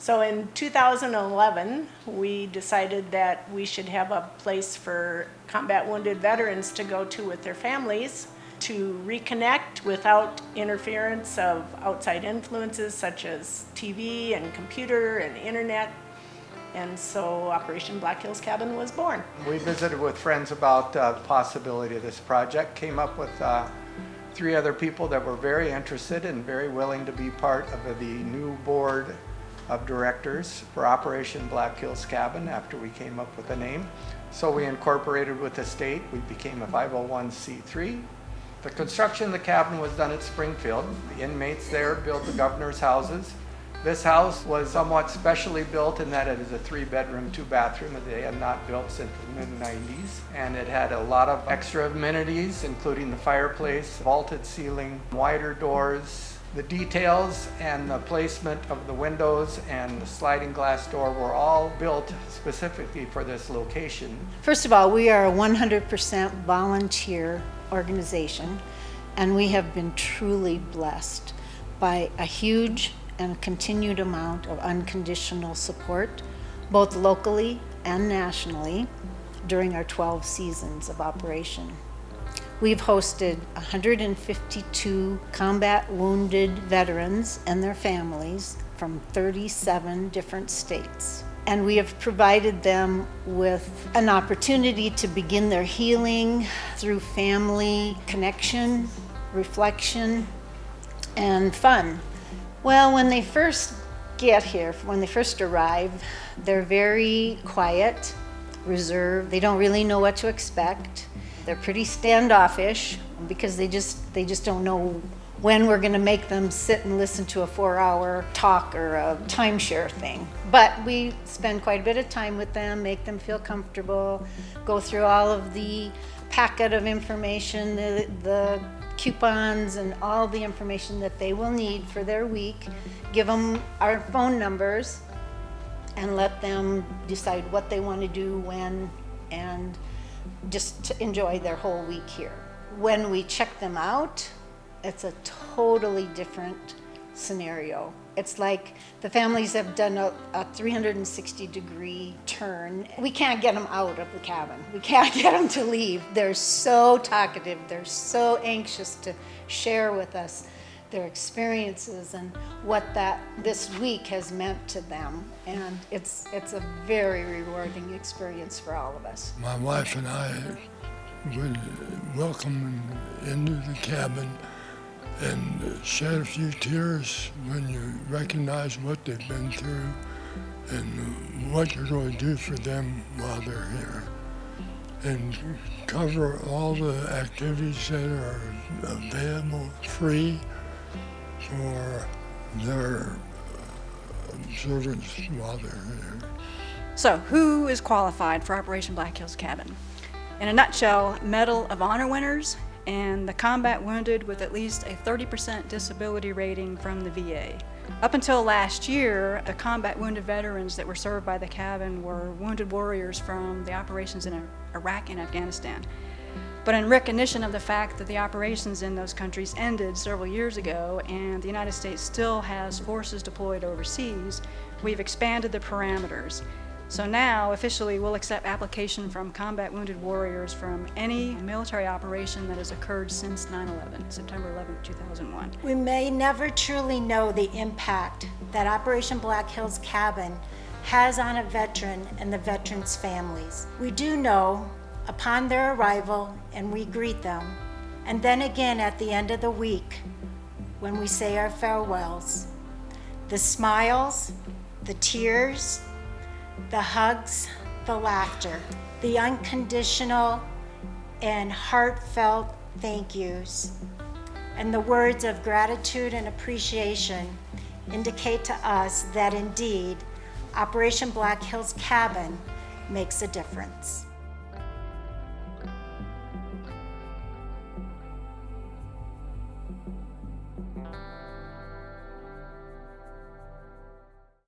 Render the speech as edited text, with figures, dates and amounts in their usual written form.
So in 2011, we decided that we should have a place for combat wounded veterans to go to with their families to reconnect without interference of outside influences such as TV and computer and internet. And so Operation Black Hills Cabin was born. We visited with friends about the possibility of this project, came up with 3 other people that were very interested and very willing to be part of the new board of directors for Operation Black Hills Cabin after we came up with a name. So we incorporated with the state. We became a 501c3. The construction of the cabin was done at Springfield. The inmates there built the governor's houses. This house was somewhat specially built in that it is a 3-bedroom, 2-bathroom that they had not built since the mid-90s. And it had a lot of extra amenities, including the fireplace, vaulted ceiling, wider doors. The details and the placement of the windows and the sliding glass door were all built specifically for this location. First of all, we are a 100% volunteer organization, and we have been truly blessed by a huge and continued amount of unconditional support, both locally and nationally, during our 12 seasons of operation. We've hosted 152 combat wounded veterans and their families from 37 different states. And we have provided them with an opportunity to begin their healing through family connection, reflection, and fun. Well, when they first get here, when they first arrive, they're very quiet, reserved. They don't really know what to expect. They're pretty standoffish because they just don't know when we're going to make them sit and listen to a 4-hour talk or a timeshare thing. But we spend quite a bit of time with them, make them feel comfortable, go through all of the packet of information, the coupons and all the information that they will need for their week, give them our phone numbers, and let them decide what they want to do, when, and just to enjoy their whole week here. When we check them out, it's a totally different scenario. It's like the families have done a 360-degree turn. We can't get them out of the cabin. We can't get them to leave. They're so talkative. They're so anxious to share with us their experiences and what this week has meant to them. And it's a very rewarding experience for all of us. My wife and I would welcome them into the cabin and shed a few tears when you recognize what they've been through and what you're going to do for them while they're here. And cover all the activities that are available free for their observance while they're here. So, who is qualified for Operation Black Hills Cabin? In a nutshell, Medal of Honor winners and the combat wounded with at least a 30% disability rating from the VA. Up until last year, the combat wounded veterans that were served by the cabin were wounded warriors from the operations in Iraq and Afghanistan. But in recognition of the fact that the operations in those countries ended several years ago and the United States still has forces deployed overseas, we've expanded the parameters. So now, officially, we'll accept application from combat wounded warriors from any military operation that has occurred since 9/11, September 11, 2001. We may never truly know the impact that Operation Black Hills Cabin has on a veteran and the veterans' families. We do know upon their arrival and we greet them, and then again at the end of the week when we say our farewells, the smiles, the tears, the hugs, the laughter, the unconditional and heartfelt thank yous, and the words of gratitude and appreciation indicate to us that indeed Operation Black Hills Cabin makes a difference.